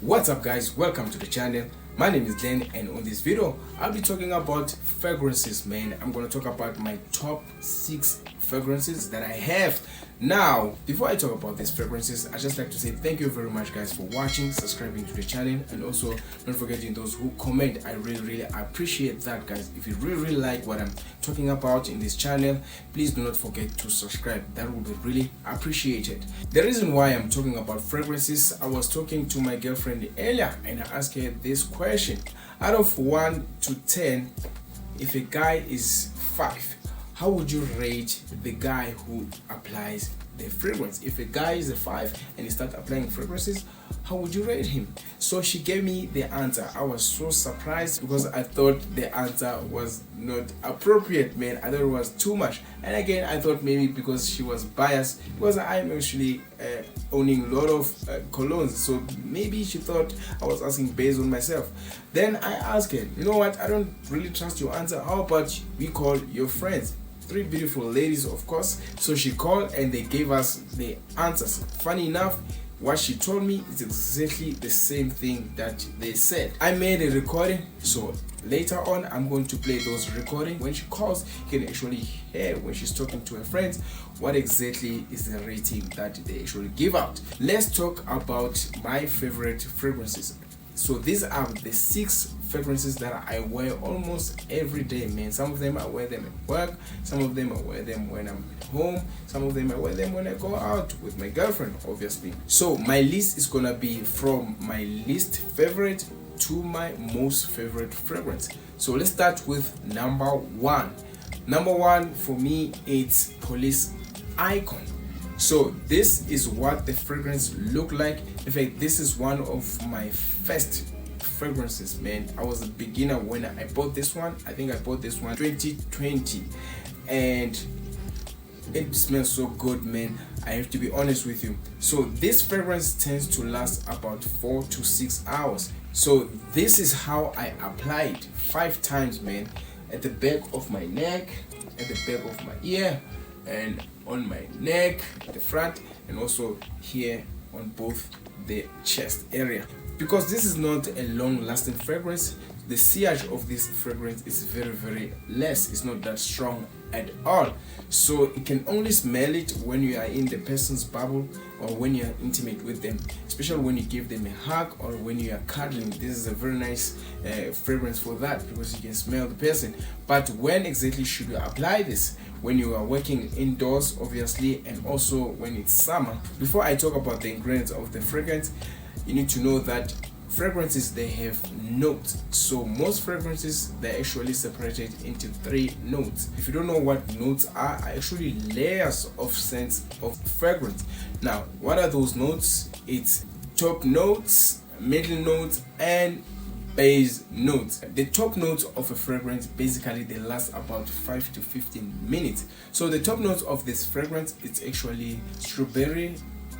What's up guys, welcome to the channel. My name is Glenn and on this video I'll be talking about fragrances, man. I'm going to talk about my top 6 fragrances that I have. Now before I talk about these fragrances, I just like to say thank you very much guys for watching, subscribing to the channel, and also don't forgetting those who comment. I really appreciate that guys. If you really like what I'm talking about in this channel, please do not forget to subscribe. That will be really appreciated. The reason why I'm talking about fragrances, I was talking to my girlfriend earlier and I asked her this question: out of 1 to 10, if a guy is 5, how would you rate the guy who applies the fragrance? If a guy is a 5 and he starts applying fragrances, how would you rate him? So she gave me the answer. I was so surprised because I thought the answer was not appropriate, man. I thought it was too much. And again, I thought maybe because she was biased, because I'm actually owning a lot of colognes, so maybe she thought I was asking based on myself. Then I asked her, you know what, I don't really trust your answer. How about we call your friends? 3 beautiful ladies, of course. So she called and they gave us the answers. Funny enough, what she told me is exactly the same thing that they said. I made a recording, so later on I'm going to play those recordings. When she calls, you can actually hear when she's talking to her friends what exactly is the rating that they actually give out. Let's talk about my favorite fragrances. So these are the 6 fragrances that I wear almost every day, man. Some of them I wear them at work, some of them I wear them when I'm at home, some of them I wear them when I go out with my girlfriend, obviously. So my list is gonna be from my least favorite to my most favorite fragrance. So let's start with number 1. Number 1 for me, it's Police Icon. So this is what the fragrance look like. In fact, this is one of my first fragrances, man. I was a beginner when I bought this one. I think I bought this one 2020 and it smells so good, man. I have to be honest with you. So this fragrance tends to last about 4 to 6 hours. So this is how I apply it 5 times, man. At the back of my neck, at the back of my ear, and on my neck at the front, and also here on both the chest area. Because this is not a long lasting fragrance, the sillage of this fragrance is very less. It's not that strong at all, so you can only smell it when you are in the person's bubble or when you are intimate with them, especially when you give them a hug or when you are cuddling. This is a very nice fragrance for that, because you can smell the person. But when exactly should you apply this? When you are working indoors, obviously, and also when it's summer. Before I talk about the ingredients of the fragrance, you need to know that fragrances, they have notes. So most fragrances, they're actually separated into 3 notes. If you don't know what notes are actually layers of scents of fragrance. Now what are those notes? It's top notes, middle notes, and base notes. The top notes of a fragrance, basically they last about 5 to 15 minutes. So the top notes of this fragrance, it's actually strawberry,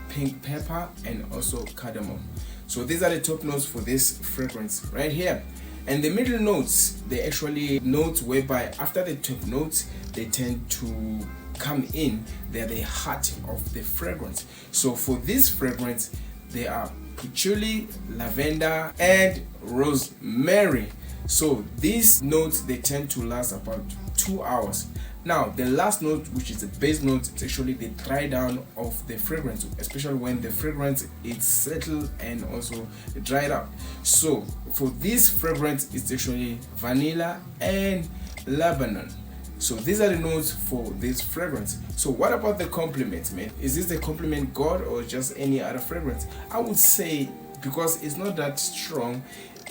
pink pepper, and also cardamom. So these are the top notes for this fragrance right here. And the middle notes, they actually notes whereby after the top notes, they tend to come in. They're the heart of the fragrance. So for this fragrance, they are patchouli, lavender, and rosemary. So these notes, they tend to last about 2 hours. Now the last note, which is the base note, it's actually the dry down of the fragrance, especially when the fragrance is settled and also dried out. So for this fragrance, it's actually vanilla and Lebanon. So these are the notes for this fragrance. So what about the compliments, man? Is this the compliment god or just any other fragrance? I would say, because it's not that strong,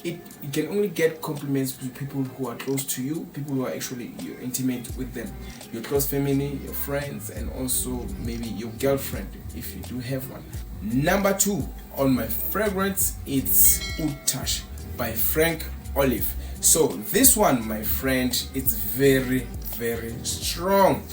you can only get compliments with people who are close to you, people who are actually you're intimate with them, your close family, your friends, and also maybe your girlfriend if you do have one. Number 2 on my fragrance, it's Oud Touch by Frank Olive. So this one, my friend, it's very strong.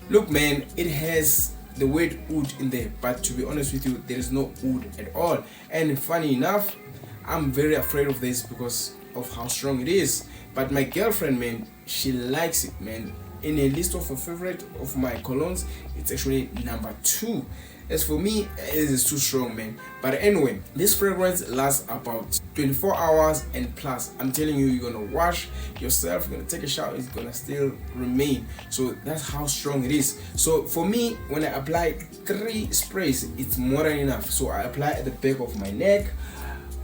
Look, man, it has the word oud in there, but to be honest with you, there is no oud at all. And funny enough, I'm very afraid of this because of how strong it is. But my girlfriend, man, she likes it, man. In a list of a favorite of my colognes, it's actually number 2. As for me, it is too strong, man. But anyway, this fragrance lasts about 24 hours and plus. I'm telling you, you're gonna wash yourself, you're gonna take a shower, it's gonna still remain. So that's how strong it is. So for me, when I apply 3 sprays, it's more than enough. So I apply at the back of my neck,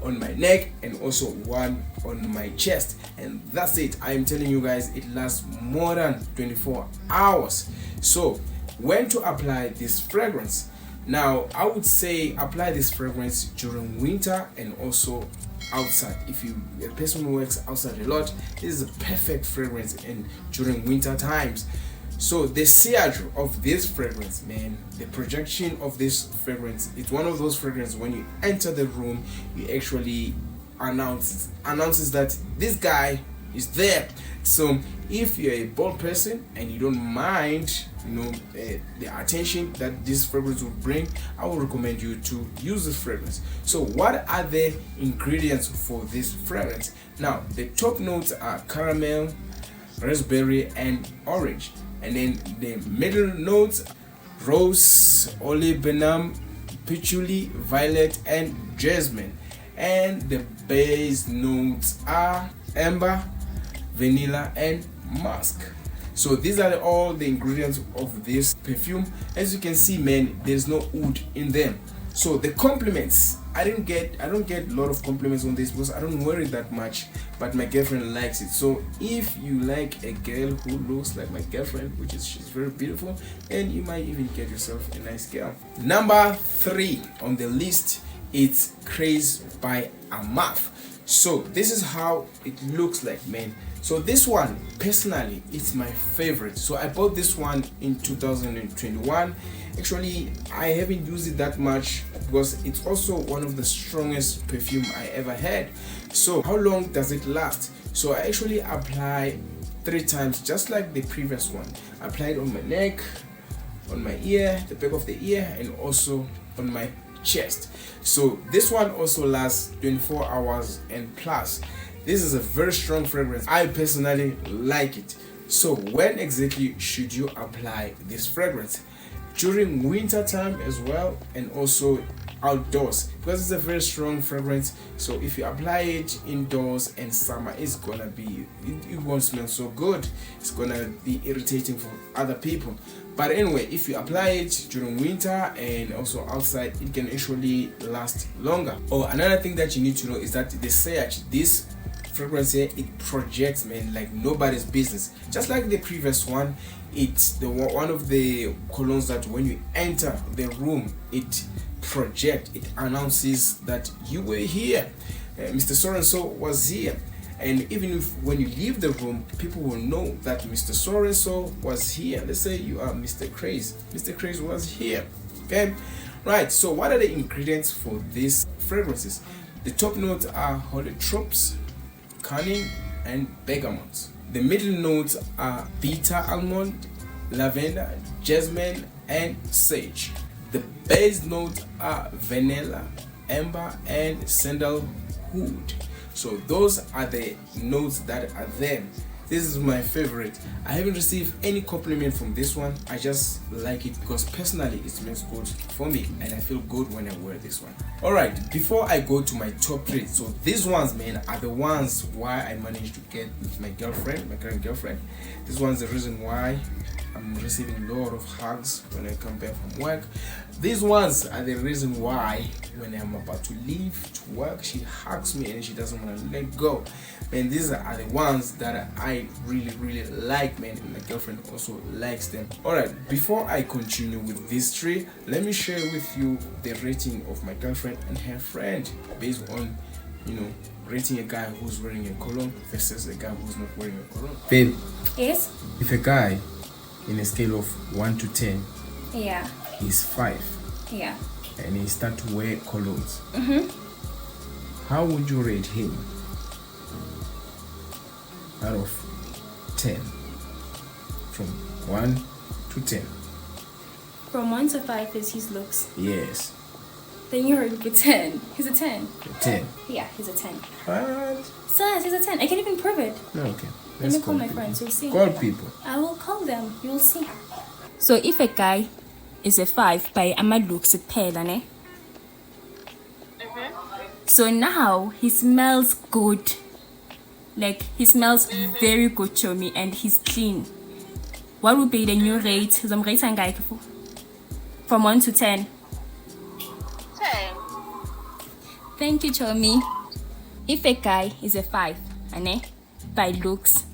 on my neck, and also one on my chest, and that's it. I am telling you guys, it lasts more than 24 hours. So when to apply this fragrance? Now I would say apply this fragrance during winter and also outside. If you a person who works outside a lot, this is a perfect fragrance in during winter times. So the sillage of this fragrance, man, the projection of this fragrance, it's one of those fragrances when you enter the room, you actually announces that this guy is there. So if you're a bold person and you don't mind, the attention that this fragrance will bring, I will recommend you to use this fragrance. So what are the ingredients for this fragrance? Now the top notes are caramel, raspberry, and orange. And then the middle notes: rose, olibanum, patchouli, violet, and jasmine. And the base notes are amber, vanilla, and musk. So these are all the ingredients of this perfume. As you can see, man, there's no oud in them. So the compliments, I don't get a lot of compliments on this because I don't wear it that much, but my girlfriend likes it. So if you like a girl who looks like my girlfriend, which is she's very beautiful, then you might even get yourself a nice girl. Number 3 on the list, it's Craze by Amaf. So this is how it looks like, man. So this one personally, it's my favorite. So I bought this one in 2021. Actually, I haven't used it that much because it's also one of the strongest perfume I ever had. So how long does it last? So I actually apply 3 times, just like the previous one. I apply it on my neck, on my ear, the back of the ear, and also on my chest. So this one also lasts 24 hours and plus. This is a very strong fragrance. I personally like it. So when exactly should you apply this fragrance? During winter time as well, and also outdoors, because it's a very strong fragrance. So if you apply it indoors and summer, it's gonna be, it won't smell so good. It's gonna be irritating for other people. But anyway, if you apply it during winter and also outside, it can actually last longer. Or another thing that you need to know is that the sillage, this fragrance here, it projects, man, like nobody's business. Just like the previous one, it's the one of the colognes that when you enter the room, it projects, it announces that you were here, Mr. So-and-so was here. And even if when you leave the room, people will know that Mr. So-and-so was here. Let's say you are Mr. Craze. Mr. Craze was here. Okay, right. So what are the ingredients for these fragrances? The top notes are holotropes, cunning, and bergamot. The middle notes are bitter almond, lavender, jasmine, and sage. The base notes are vanilla, amber, and sandalwood. So those are the notes that are there. This is my favorite. I haven't received any compliment from this one. I just like it because personally it smells good for me and I feel good when I wear this one. Alright, before I go to my top 3, so these ones, man, are the ones why I managed to get with my girlfriend, my current girlfriend. This one's the reason why I'm receiving a lot of hugs when I come back from work. These ones are the reason why when I'm about to leave to work, she hugs me and she doesn't want to let go. Man, these are the ones that I really like, man, and my girlfriend also likes them. Alright, before I continue with these 3, let me share with you the rating of my girlfriend and her friend based on, rating a guy who's wearing a cologne versus a guy who's not wearing a cologne. Babe, yes, if a guy in a scale of 1 to 10, yeah, he's 5, yeah, and he start to wear colognes, how would you rate him out of 10? From 1 to 10. From 1 to 5 is his looks. Yes. Then you're a 10. He's a 10. 10. Yeah, he's a 10. What? So he's a 10. I can even prove it. No, okay. Let me call my friends. You'll see. Call people. I will call them. You'll see. So if a guy is a 5 by ama-looks kuphela, ne? So now he smells good. Like, he smells very good to me, and he's clean. What would be the new rate? From 1 to 10. 10. Thank you, Chomi. If a guy is a 5, by looks,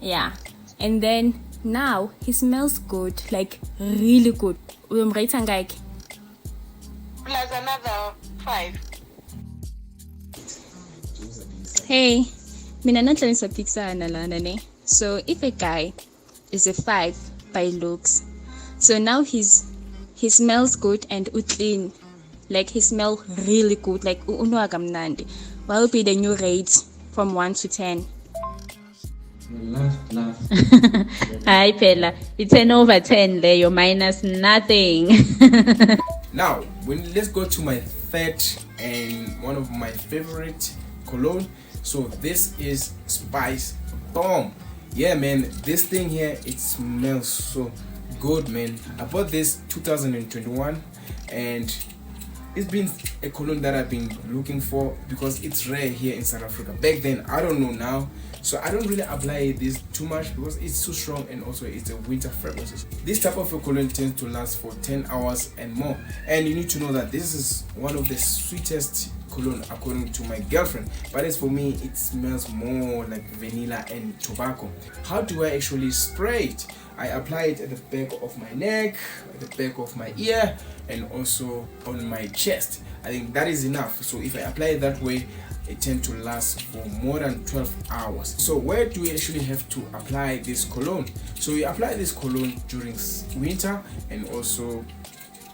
yeah, and then now he smells good, like really good. Plus another 5. Hey, mina nanhlanje siyaphikisana lana ne. So if a guy is a 5 by looks, so now he smells good and clean, like he smells really good, like unwa kamnandi. What will be the new rate from 1 to 10? Laugh. Hi, Pella. It's 10 over 10 there. You're minus nothing. Now, let's go to my third and one of my favorite cologne. So this is Spice Bomb. Yeah, man, this thing here, it smells so good, man. I bought this 2021, and it's been a cologne that I've been looking for because it's rare here in South Africa. Back then, I don't know now, so I don't really apply this too much because it's too strong, and also it's a winter fragrance. This type of a cologne tends to last for 10 hours and more, and you need to know that this is one of the sweetest cologne according to my girlfriend, but as for me, it smells more like vanilla and tobacco. How do I actually spray it? I apply it at the back of my neck, at the back of my ear, and also on my chest. I think that is enough. So if I apply it that way, it tends to last for more than 12 hours. So where do we actually have to apply this cologne? So we apply this cologne during winter and also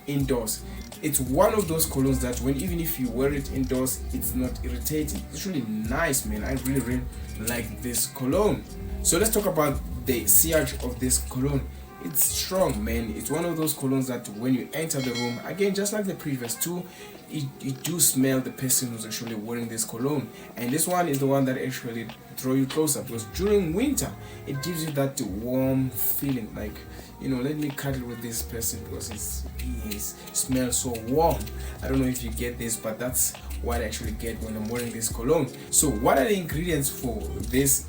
indoors. It's one of those colognes that even if you wear it indoors, it's not irritating. It's really nice, man. I really like this cologne. So let's talk about the sillage of this cologne. It's strong, man. It's one of those colognes that when you enter the room, again, just like the previous two, you do smell the person who's actually wearing this cologne. And this one is the one that actually draw you closer, because during winter, it gives you that warm feeling, like, you know, let me cuddle with this person because it smells so warm. I don't know if you get this, but that's what I actually get when I'm wearing this cologne. So what are the ingredients for this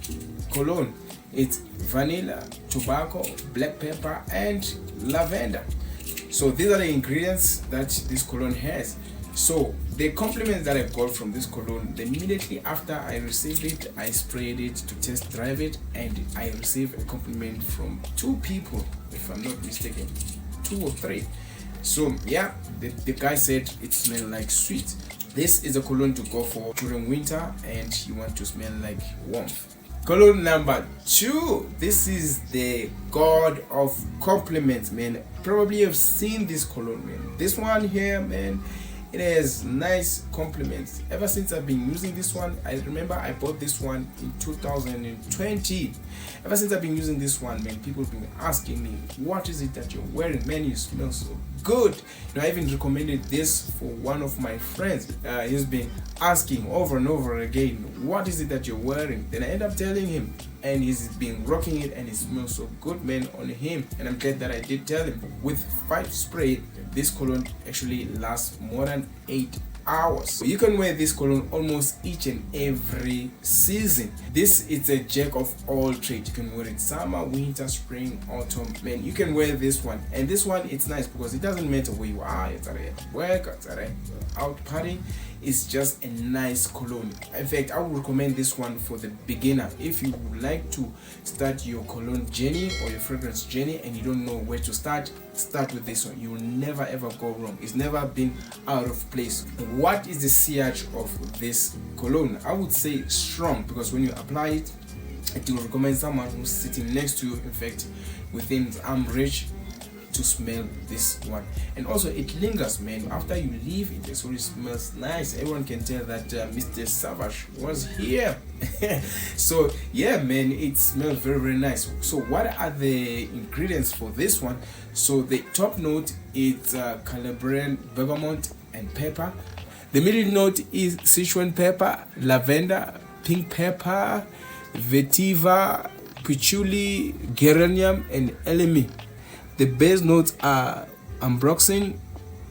cologne? It's vanilla, tobacco, black pepper, and lavender. So these are the ingredients that this cologne has. So the compliments that I got from this cologne, immediately after I received it, I sprayed it to test drive it, and I received a compliment from 2 people, if I'm not mistaken, 2 or 3. So yeah, the guy said it smells like sweet. This is a cologne to go for during winter and you want to smell like warmth. Cologne number 2. This is the god of compliments, man. Probably you've seen this cologne, man. This one here, man, it has nice compliments. Ever since I've been using this one, I remember I bought this one in 2020. Ever since I've been using this one, man, people have been asking me, what is it that you're wearing? Man, you smell so good. You know, I even recommended this for one of my friends. He's been asking over and over again, what is it that you're wearing? Then I end up telling him, and he's been rocking it, and it smells so good, man, on him. And I'm glad that I did tell him. With 5 spray, this cologne actually lasts more than 8 hours. So you can wear this cologne almost each and every season. This is a jack of all trades. You can wear it summer, winter, spring, autumn. Man, you can wear this one. And this one, it's nice because it doesn't matter where you are. It's at work, it's at out partying. It's just a nice cologne. In fact, I would recommend this one for the beginner. If you would like to start your cologne journey or your fragrance journey and you don't know where to start with this one. You will never ever go wrong. It's never been out of place. What is the sillage of this cologne? I would say strong, because when you apply it, I do recommend someone who's sitting next to you, in fact within arm reach, to smell this one. And also it lingers, man. After you leave, it actually smells nice. Everyone can tell that Mr. Savage was here. So yeah, man, it smells very nice. So what are the ingredients for this one? So the top note is Calabrian bergamot and pepper. The middle note is Sichuan pepper, lavender, pink pepper, vetiver, patchouli, geranium, and elemi. The base notes are ambroxan,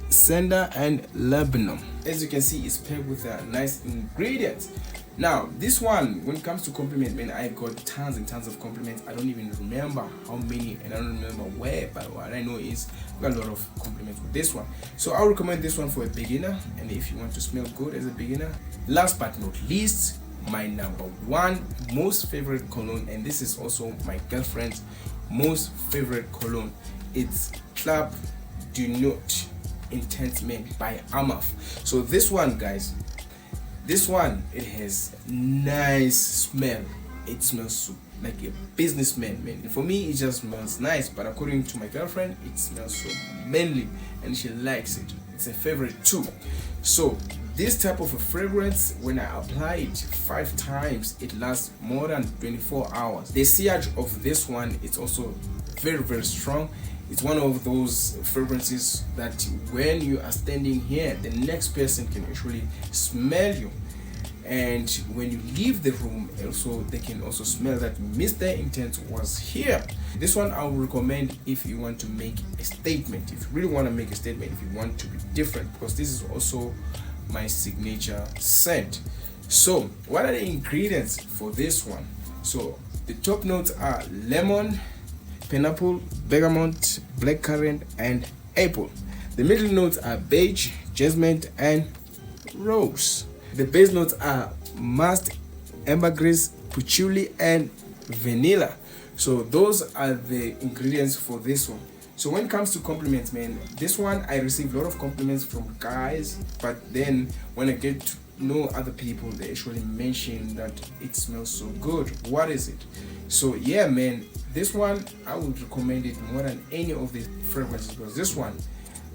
cedar, and laburnum. As you can see, it's paired with a nice ingredients. Now this one, when it comes to compliment, man, I got tons and tons of compliments. I don't even remember how many, and I don't remember where, but what I know is I got a lot of compliments with this one. So I'll recommend this one for a beginner, and if you want to smell good as a beginner. Last but not least, my number one most favorite cologne, and this is also my girlfriend's most favorite cologne. It's Club Du Not Intense Man by Amaf. So this one, guys, this one, it has nice smell. It smells so like a businessman, man. For me, it just smells nice, but according to my girlfriend, it smells so manly, and she likes it. It's a favorite too. So this type of a fragrance, when I apply it 5 times, it lasts more than 24 hours. The sillage of this one is also very, very strong. It's one of those fragrances that when you are standing here, the next person can actually smell you, and when you leave the room also, they can also smell that Mr. Intense was here. This one I would recommend if you want to make a statement, if you really want to make a statement, if you want to be different, because this is also my signature scent. So what are the ingredients for this one? So the top notes are lemon, pineapple, bergamot, blackcurrant, and apple. The middle notes are beige, jasmine, and rose. The base notes are musk, ambergris, patchouli, and vanilla. So those are the ingredients for this one. So when it comes to compliments, man, this one I receive a lot of compliments from guys, but then when I get to know other people, they actually mention that it smells so good. What is it? So yeah, man, this one I would recommend it more than any of the fragrances, because this one,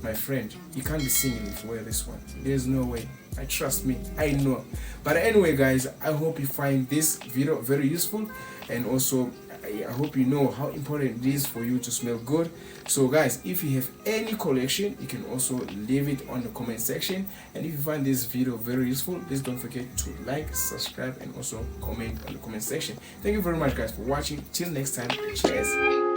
my friend, you can't be singing if you wear this one. There's no way. I trust me, I know. But anyway, guys, I hope you find this video very useful, and also I hope you know how important it is for you to smell good. So guys, if you have any collection, you can also leave it on the comment section, and if you find this video very useful, please don't forget to like, subscribe, and also comment on the comment section. Thank you very much, guys, for watching. Till next time, cheers.